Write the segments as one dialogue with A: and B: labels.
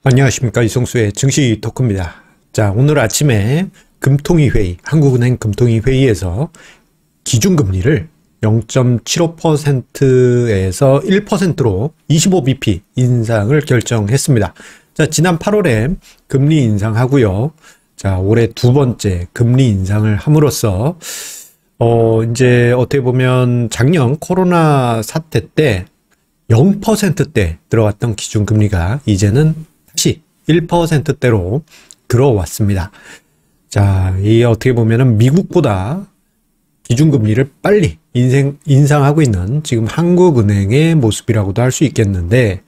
A: 안녕하십니까, 이성수의 증시 토크입니다. 자, 오늘 아침에 금통위 회의, 한국은행 금통위 회의에서 기준금리를 0.75%에서 1%로 25bp 인상을 결정했습니다. 자, 지난 8월에 금리 인상하고요. 자, 올해 두 번째 금리 인상을 함으로써 이제 어떻게 보면 작년 코로나 사태 때 0%대 들어갔던 기준금리가 이제는 다시 1%대로 들어왔습니다. 자, 이 어떻게 보면은 미국보다 기준금리를 빨리 인상하고 있는 지금 한국은행의 모습이라고도 할 수 있겠는데,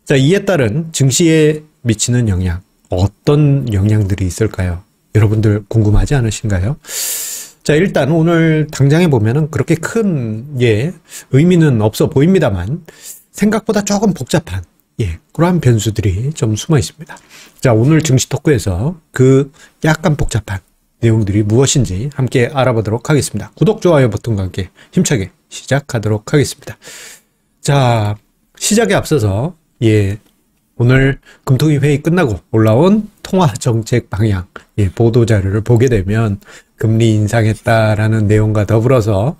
A: 자, 이에 따른 증시에 미치는 영향, 어떤 영향들이 있을까요? 여러분들 궁금하지 않으신가요? 자, 일단 오늘 당장에 보면은 그렇게 큰, 의미는 없어 보입니다만, 생각보다 조금 복잡한, 그러한 변수들이 좀 숨어 있습니다. 자, 오늘 증시 토크에서 그 약간 복잡한 내용들이 무엇인지 함께 알아보도록 하겠습니다. 구독, 좋아요 버튼과 함께 힘차게 시작하도록 하겠습니다. 자, 시작에 앞서서, 오늘 금통위 회의 끝나고 올라온 통화정책 방향, 보도자료를 보게 되면 금리 인상했다라는 내용과 더불어서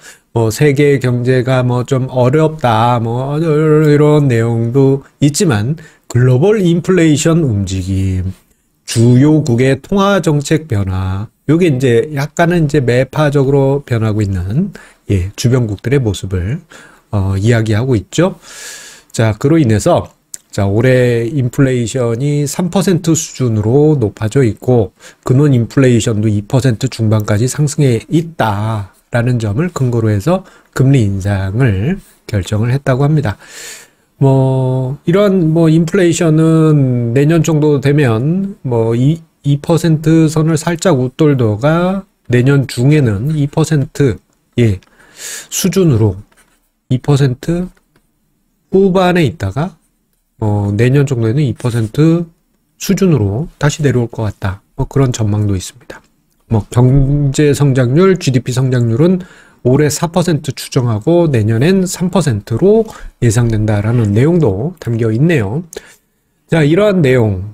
A: 세계 경제가 좀 어렵다, 이런 내용도 있지만, 글로벌 인플레이션 움직임, 주요국의 통화정책 변화, 요게 이제 약간은 이제 매파적으로 변하고 있는, 주변국들의 모습을, 이야기하고 있죠. 자, 그로 인해서, 자, 올해 인플레이션이 3% 수준으로 높아져 있고, 근원 인플레이션도 2% 중반까지 상승해 있다. 라는 점을 근거로 해서 금리 인상을 결정을 했다고 합니다. 이런 인플레이션은 내년 정도 되면 2% 선을 살짝 웃돌다가 내년 중에는 2% 수준으로 2% 후반에 있다가 내년 정도에는 2% 수준으로 다시 내려올 것 같다. 그런 전망도 있습니다. 경제 성장률, GDP 성장률은 올해 4% 추정하고 내년엔 3%로 예상된다라는 내용도 담겨 있네요. 자, 이러한 내용,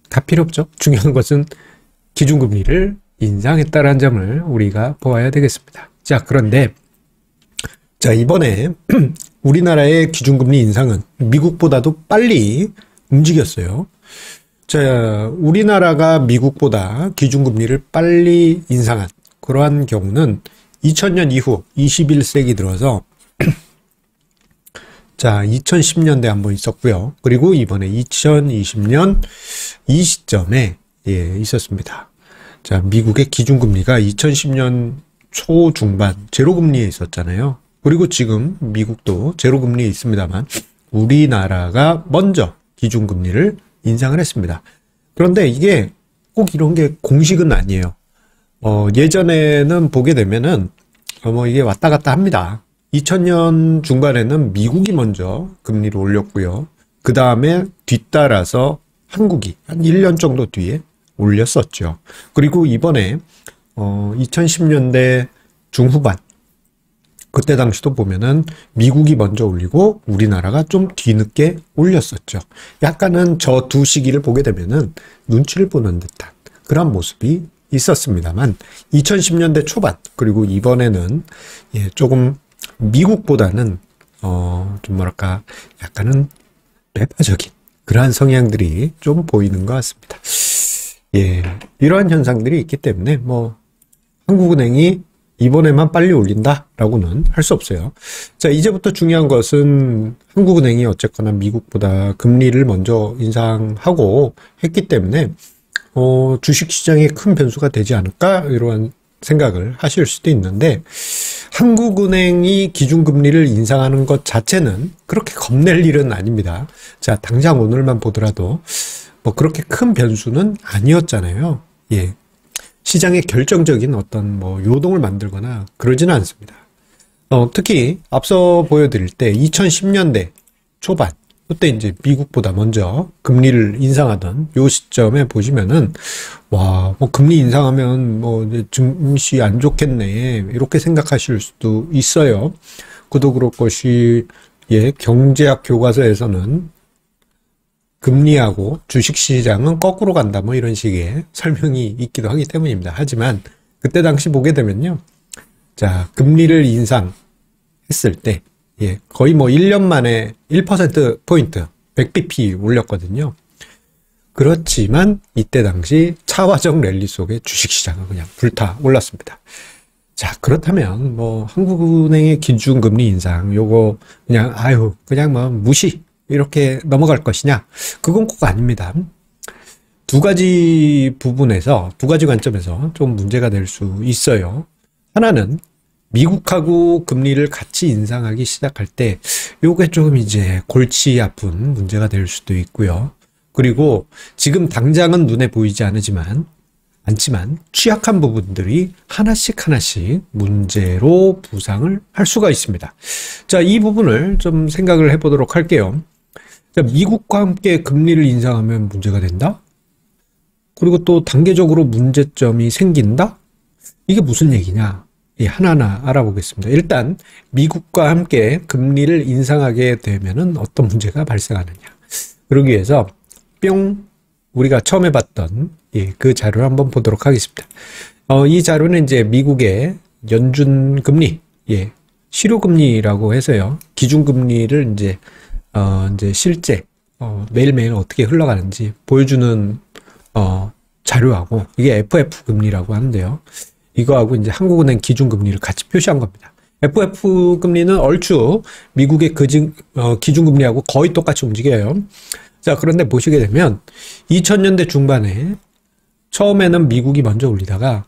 A: 다 필요 없죠. 중요한 것은 기준금리를 인상했다라는 점을 우리가 보아야 되겠습니다. 자, 그런데, 자, 이번에 우리나라의 기준금리 인상은 미국보다도 빨리 움직였어요. 자, 우리나라가 미국보다 기준금리를 빨리 인상한 그러한 경우는 2000년 이후 21세기 들어서 자, 2010년대 한번 있었고요. 그리고 이번에 2020년 이 시점에 있었습니다. 자, 미국의 기준금리가 2010년 초중반 제로금리에 있었잖아요. 그리고 지금 미국도 제로금리에 있습니다만 우리나라가 먼저 기준금리를 인상을 했습니다. 그런데 이게 꼭 이런 게 공식은 아니에요. 예전에는 보게 되면은, 이게 왔다 갔다 합니다. 2000년 중반에는 미국이 먼저 금리를 올렸고요. 그 다음에 뒤따라서 한국이 한 1년 정도 뒤에 올렸었죠. 그리고 이번에, 2010년대 중후반, 그때 당시도 보면은 미국이 먼저 올리고 우리나라가 좀 뒤늦게 올렸었죠. 약간은 저 두 시기를 보게 되면은 눈치를 보는 듯한 그런 모습이 있었습니다만 2010년대 초반 그리고 이번에는 조금 미국보다는 좀 뭐랄까 약간은 매파적인 그러한 성향들이 좀 보이는 것 같습니다. 이러한 현상들이 있기 때문에 한국은행이 이번에만 빨리 올린다라고는 할 수 없어요. 자, 이제부터 중요한 것은 한국은행이 어쨌거나 미국보다 금리를 먼저 인상하고 했기 때문에 주식시장에 큰 변수가 되지 않을까 이런 생각을 하실 수도 있는데 한국은행이 기준금리를 인상하는 것 자체는 그렇게 겁낼 일은 아닙니다. 자, 당장 오늘만 보더라도 그렇게 큰 변수는 아니었잖아요. 시장에 결정적인 어떤 요동을 만들거나 그러지는 않습니다. 특히 앞서 보여드릴 때 2010년대 초반 그때 이제 미국보다 먼저 금리를 인상하던 요 시점에 보시면은 금리 인상하면 이제 증시 안 좋겠네 이렇게 생각하실 수도 있어요. 그도 그럴 것이 경제학 교과서에서는 금리하고 주식시장은 거꾸로 간다 뭐 이런 식의 설명이 있기도 하기 때문입니다. 하지만 그때 당시 보게 되면요. 자, 금리를 인상했을 때 거의 뭐 1년 만에 1%포인트 100bp 올렸거든요. 그렇지만 이때 당시 차화적 랠리 속에 주식시장은 그냥 불타 올랐습니다. 자, 그렇다면 뭐 한국은행의 기준금리 인상 요거 그냥 그냥 뭐 무시 이렇게 넘어갈 것이냐? 그건 꼭 아닙니다. 두 가지 부분에서, 두 가지 관점에서 좀 문제가 될 수 있어요. 하나는 미국하고 금리를 같이 인상하기 시작할 때 요게 조금 이제 골치 아픈 문제가 될 수도 있고요. 그리고 지금 당장은 눈에 보이지 않지만 취약한 부분들이 하나씩 문제로 부상을 할 수가 있습니다. 자, 이 부분을 좀 생각을 해보도록 할게요. 자, 미국과 함께 금리를 인상하면 문제가 된다? 그리고 또 단계적으로 문제점이 생긴다? 이게 무슨 얘기냐? 하나하나 알아보겠습니다. 일단 미국과 함께 금리를 인상하게 되면은 어떤 문제가 발생하느냐? 그러기 위해서 우리가 처음에 봤던 그 자료를 한번 보도록 하겠습니다. 이 자료는 이제 미국의 연준 금리, 실효금리라고 해서요. 기준금리를 이제 실제 매일매일 어떻게 흘러가는지 보여주는 자료하고, 이게 FF 금리라고 하는데요. 이거하고 이제 한국은행 기준금리를 같이 표시한 겁니다. FF 금리는 얼추 미국의 기준금리하고 거의 똑같이 움직여요. 자, 그런데 보시게 되면 2000년대 중반에 처음에는 미국이 먼저 올리다가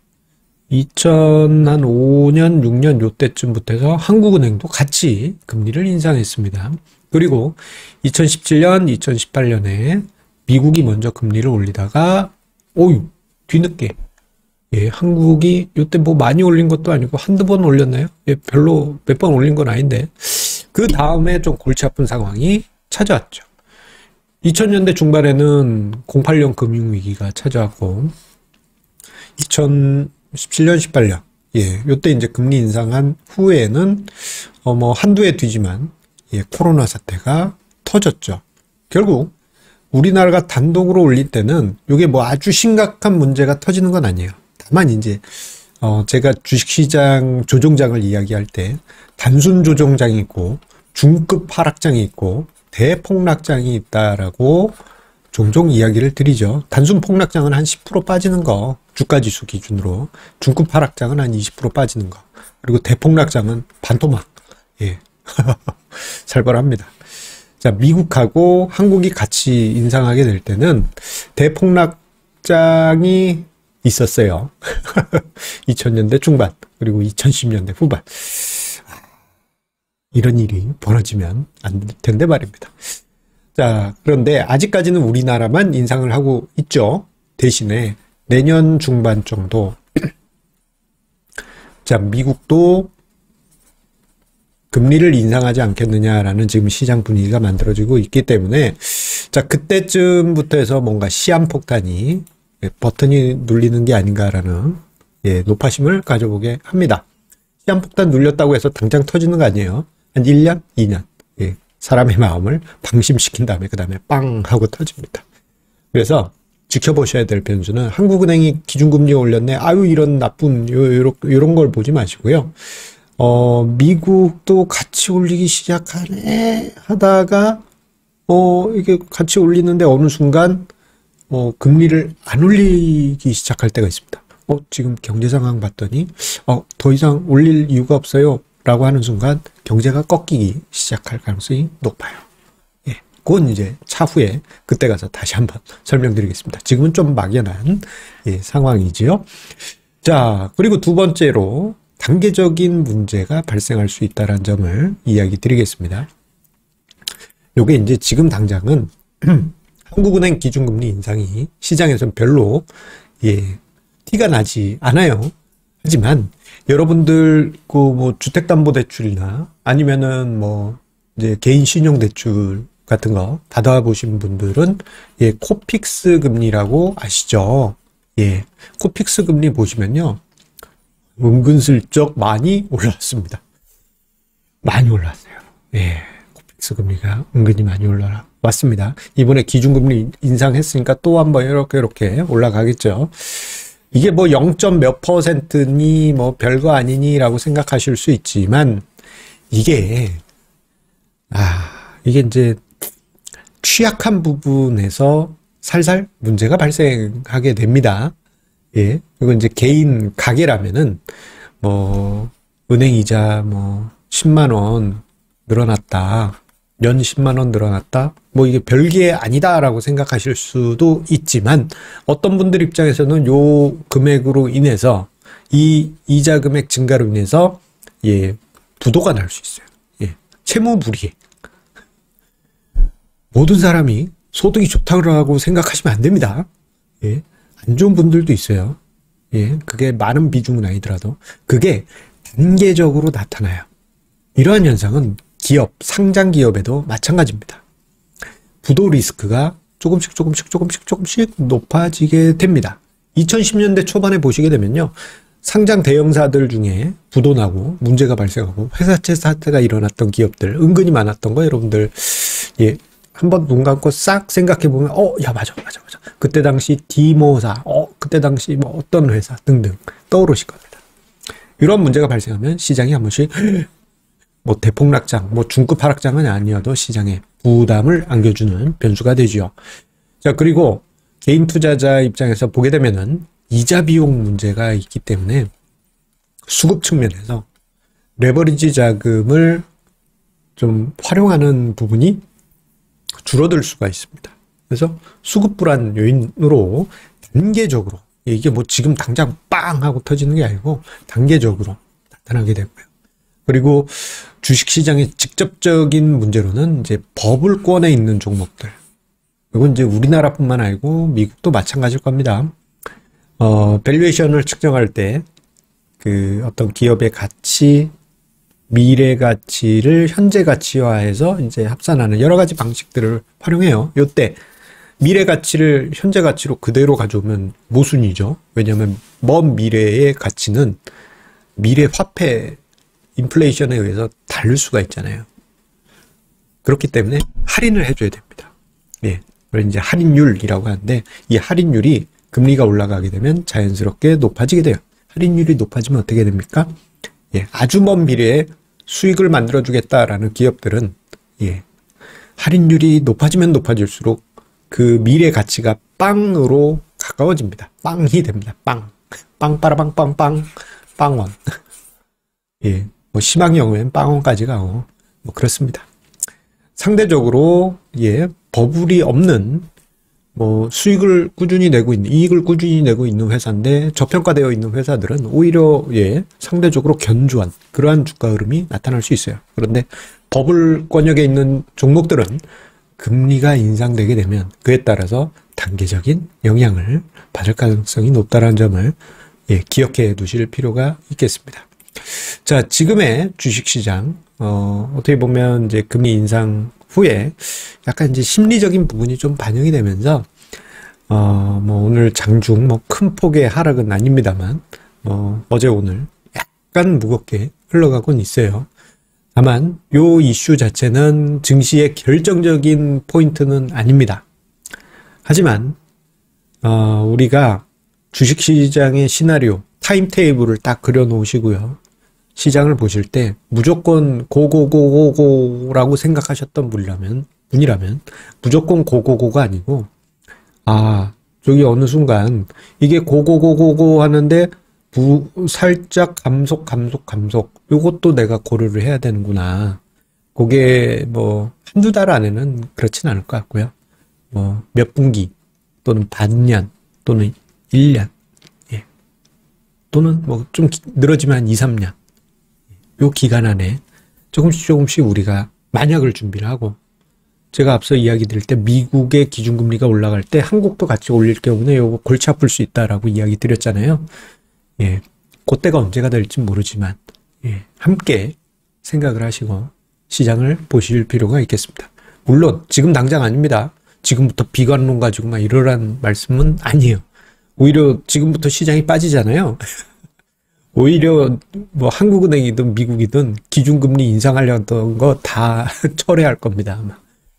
A: 2005년, 6년 요때쯤부터 해서 한국은행도 같이 금리를 인상했습니다. 그리고 2017년, 2018년에 미국이 먼저 금리를 올리다가 뒤늦게 한국이 요때 뭐 많이 올린 것도 아니고 한두 번 올렸나요? 별로 몇 번 올린 건 아닌데 그 다음에 좀 골치 아픈 상황이 찾아왔죠. 2000년대 중반에는 08년 금융위기가 찾아왔고 2017년, 18년 요때 이제 금리 인상한 후에는 뭐 한두 해 뒤지만 코로나 사태가 터졌죠. 결국 우리나라가 단독으로 올릴 때는 이게 뭐 아주 심각한 문제가 터지는 건 아니에요. 다만 이제 제가 주식시장 조종장을 이야기할 때 단순 조종장이 있고 중급 하락장이 있고 대폭락장이 있다라고 종종 이야기를 드리죠. 단순 폭락장은 한 10% 빠지는 거, 주가지수 기준으로. 중급 하락장은 한 20% 빠지는 거. 그리고 대폭락장은 반토막. 살벌합니다. 자, 미국하고 한국이 같이 인상하게 될 때는 대폭락장이 있었어요. 2000년대 중반, 그리고 2010년대 후반. 이런 일이 벌어지면 안 될 텐데 말입니다. 자, 그런데 아직까지는 우리나라만 인상을 하고 있죠. 대신에 내년 중반 정도 자, 미국도 금리를 인상하지 않겠느냐라는 지금 시장 분위기가 만들어지고 있기 때문에 자, 그때쯤부터 해서 뭔가 시한폭탄이 버튼이 눌리는 게 아닌가라는 노파심을 가져보게 합니다. 시한폭탄 눌렸다고 해서 당장 터지는 거 아니에요. 한 1년, 2년 사람의 마음을 방심시킨 다음에 그 다음에 빵 하고 터집니다. 그래서 지켜보셔야 될 변수는 한국은행이 기준금리 올렸네. 이런 나쁜 요런 걸 보지 마시고요. 미국도 같이 올리기 시작하네 하다가 이게 같이 올리는데 어느 순간 금리를 안 올리기 시작할 때가 있습니다. 지금 경제 상황 봤더니 더 이상 올릴 이유가 없어요 라고 하는 순간 경제가 꺾이기 시작할 가능성이 높아요. 그건 이제 차후에 그때 가서 다시 한번 설명드리겠습니다. 지금은 좀 막연한 상황이지요. 자, 그리고 두 번째로 단계적인 문제가 발생할 수 있다는 점을 이야기 드리겠습니다. 요게 이제 지금 당장은 한국은행 기준금리 인상이 시장에서는 별로 티가 나지 않아요. 하지만 여러분들 뭐 주택담보대출이나 아니면은 뭐 이제 개인 신용대출 같은 거 받아보신 분들은 코픽스 금리라고 아시죠? 코픽스 금리 보시면요, 은근슬쩍 많이 올랐습니다. 많이 올랐어요. 금리가 은근히 많이 올라왔습니다. 이번에 기준금리 인상했으니까 또 한번 이렇게 올라가겠죠. 이게 뭐 0. 몇 %니 뭐 별거 아니니라고 생각하실 수 있지만 이게 이제 취약한 부분에서 살살 문제가 발생하게 됩니다. 예. 그리고 이제 개인 가계라면은 뭐 은행 이자 뭐 10만 원 늘어났다. 연 10만 원 늘어났다. 뭐 이게 별게 아니다라고 생각하실 수도 있지만 어떤 분들 입장에서는 요 금액으로 인해서 이 이자 금액 증가로 인해서 부도가 날 수 있어요. 채무불이해. 모든 사람이 소득이 좋다고 생각하시면 안 됩니다. 안 좋은 분들도 있어요. 그게 많은 비중은 아니더라도 그게 단계적으로 나타나요. 이러한 현상은 기업, 상장 기업에도 마찬가지입니다. 부도 리스크가 조금씩 높아지게 됩니다. 2010년대 초반에 보시게 되면요. 상장 대형사들 중에 부도 나고 문제가 발생하고 회사채 사태가 일어났던 기업들 은근히 많았던 거 여러분들 한번 눈 감고 싹 생각해 보면 맞아. 그때 당시 디모사, 그때 당시 뭐 어떤 회사 등등 떠오르실 겁니다. 이런 문제가 발생하면 시장이 한 번씩 뭐 대폭락장, 뭐 중급 하락장은 아니어도 시장에 부담을 안겨주는 변수가 되죠. 자, 그리고 개인 투자자 입장에서 보게 되면은 이자 비용 문제가 있기 때문에 수급 측면에서 레버리지 자금을 좀 활용하는 부분이 줄어들 수가 있습니다. 그래서 수급 불안 요인으로 단계적으로 이게 뭐 지금 당장 빵 하고 터지는 게 아니고 단계적으로 나타나게 되고요. 그리고 주식시장의 직접적인 문제로는 이제 버블권에 있는 종목들. 이건 이제 우리나라뿐만 아니고 미국도 마찬가지일 겁니다. 밸류에이션을 측정할 때 그 어떤 기업의 가치, 미래 가치를 현재 가치화해서 이제 합산하는 여러 가지 방식들을 활용해요. 요때 미래 가치를 현재 가치로 그대로 가져오면 모순이죠. 왜냐하면 먼 미래의 가치는 미래 화폐 인플레이션에 의해서 다를 수가 있잖아요. 그렇기 때문에 할인을 해줘야 됩니다. 그걸 이제 할인율이라고 하는데 이 할인율이 금리가 올라가게 되면 자연스럽게 높아지게 돼요. 할인율이 높아지면 어떻게 됩니까? 아주 먼 미래에 수익을 만들어주겠다라는 기업들은 할인율이 높아지면 높아질수록 그 미래 가치가 빵으로 가까워집니다. 빵이 됩니다. 빵빠라빵빵빵 빵원. 뭐 심한 경우에는 빵원까지 가고 뭐 그렇습니다. 상대적으로 버블이 없는 뭐 수익을 꾸준히 내고 있는 이익을 꾸준히 내고 있는 회사인데 저평가되어 있는 회사들은 오히려 상대적으로 견조한 그러한 주가 흐름이 나타날 수 있어요. 그런데 버블권역에 있는 종목들은 금리가 인상되게 되면 그에 따라서 단계적인 영향을 받을 가능성이 높다는 점을 기억해 두실 필요가 있겠습니다. 자, 지금의 주식시장 어떻게 보면 이제 금리 인상 후에 약간 이제 심리적인 부분이 좀 반영이 되면서 뭐 오늘 장중 뭐 큰 폭의 하락은 아닙니다만 어제 오늘 약간 무겁게 흘러가곤 있어요. 다만 요 이슈 자체는 증시의 결정적인 포인트는 아닙니다. 하지만 우리가 주식시장의 시나리오 타임테이블을 딱 그려 놓으시고요. 시장을 보실 때 무조건 고고고고고라고 생각하셨던 분이라면 무조건 고고고가 아니고 저기 어느 순간 이게 고고고고고 하는데 살짝 감속 요것도 내가 고려를 해야 되는구나. 그게 뭐 한두 달 안에는 그렇진 않을 것 같고요. 뭐 몇 분기 또는 반년 또는 1년 또는 뭐 좀 늘어지면 한 2, 3년 요 기간 안에 조금씩 우리가 만약을 준비를 하고 제가 앞서 이야기 드릴 때 미국의 기준금리가 올라갈 때 한국도 같이 올릴 경우는 요거 골치 아플 수 있다라고 이야기 드렸잖아요. 그때가 언제가 될지 모르지만 함께 생각을 하시고 시장을 보실 필요가 있겠습니다. 물론 지금 당장 아닙니다. 지금부터 비관론 가지고 막 이러란 말씀은 아니에요. 오히려 지금부터 시장이 빠지잖아요. 오히려 뭐 한국은행이든 미국이든 기준금리 인상하려던 거 다 철회할 겁니다. 아마.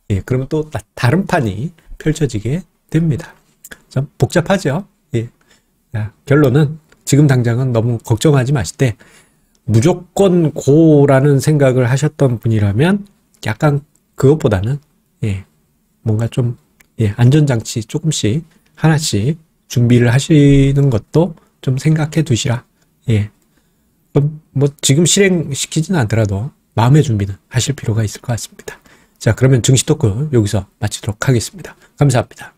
A: 예, 그러면 또 다른 판이 펼쳐지게 됩니다. 좀 복잡하죠. 예. 자, 결론은 지금 당장은 너무 걱정하지 마시되 무조건 고라는 생각을 하셨던 분이라면 약간 그것보다는 예, 뭔가 좀 예, 안전장치 조금씩 하나씩 준비를 하시는 것도 좀 생각해 두시라. 예. 뭐 지금 실행시키지는 않더라도 마음의 준비는 하실 필요가 있을 것 같습니다. 자, 그러면 증시 토크 여기서 마치도록 하겠습니다. 감사합니다.